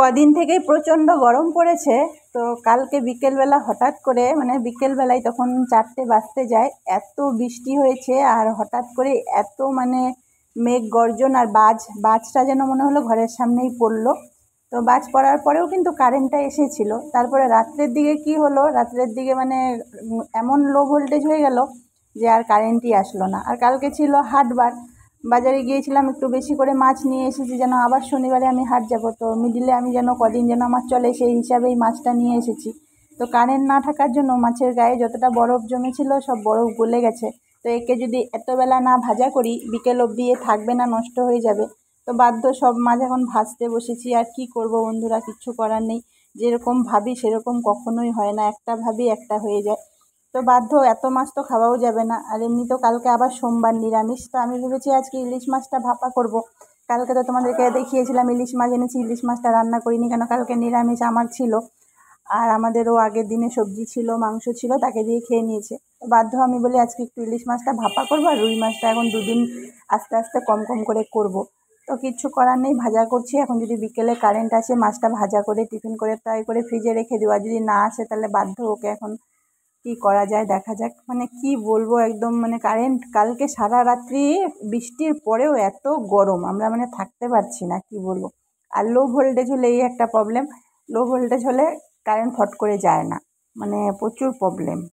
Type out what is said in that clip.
কদিন থেকেই প্রচণ্ড গরম পড়েছে। তো কালকে বিকেলবেলা হঠাৎ করে বিকেলবেলায় তখন 4টে বাজতে যায়, এত বৃষ্টি হয়েছে আর হঠাৎ করে এত মেঘ গর্জন আর বাজটা যেন মনে হলো ঘরের সামনেই পড়লো। তো বাজ পড়ার পরেও কিন্তু কারেন্টটা এসেছিল। তারপরে রাত্রের দিকে কি হলো, রাত্রের দিকে এমন লো ভোল্টেজ হয়ে গেল যে আর কারেন্টই আসলো না। আর কালকে ছিল হাটবার, বাজারে গিয়েছিলাম, একটু বেশি করে মাছ নিয়ে এসেছি, যেন আবার শনিবারে আমি হাট যাব। তো মিডিলে আমি যেন কদিন যেন আমার চলে সেই হিসাবেই মাছটা নিয়ে এসেছি। তো কারেন্ট না থাকার জন্য মাছের গায়ে যতটা বরফ জমেছিল সব বরফ গলে গেছে। তো একে যদি এতবেলা না ভাজা করি বিকেল অবধি এ থাকবে না, নষ্ট হয়ে যাবে। তো বাধ্য সব মাছ এখন ভাজতে বসেছি। আর কি করব বন্ধুরা, কিচ্ছু করার নেই। যেরকম ভাবি সেরকম কখনোই হয় না, একটা ভাবি একটা হয়ে যায়। তো বাধ্য, এত মাছ তো খাওয়াও যাবে না। আর এমনিতেও কালকে আবার সোমবার নিরামিষ। তো আমি ভেবেছি আজকে ইলিশ মাছটা ভাপা করব। কালকে তো তোমাদেরকে দেখিয়েছিলাম ইলিশ মাছ এনেছি, ইলিশ মাছটা রান্না করিনি কেন, কালকে নিরামিষ আমার ছিল। আর আমাদেরও আগের দিনে সবজি ছিল, মাংস ছিল, তাকে দিয়ে খেয়ে নিয়েছে। তো বাধ্য আমি বলি আজকে একটু ইলিশ মাছটা ভাপা করবো, আর রুই মাছটা এখন দুদিন আস্তে আস্তে কম কম করে করব। তো কিচ্ছু করার নেই, ভাজা করছি। এখন যদি বিকেলে কারেন্ট আসে মাছটা ভাজা করে টিফিন করে ফ্রাই করে ফ্রিজে রেখে দেবো। আর যদি না আসে তাহলে বাধ্য ওকে এখন কি করা যায় দেখা যাক। কি বলবো, একদম কারেন্ট কালকে সারা রাত্রি বৃষ্টির পরেও এত গরম, আমরা থাকতে পারছি না, কি বলবো। আর লো ভোল্টেজ হলে এই একটা প্রবলেম, লো ভোল্টেজ হলে কারেন্ট ফট করে যায় না, প্রচুর প্রবলেম।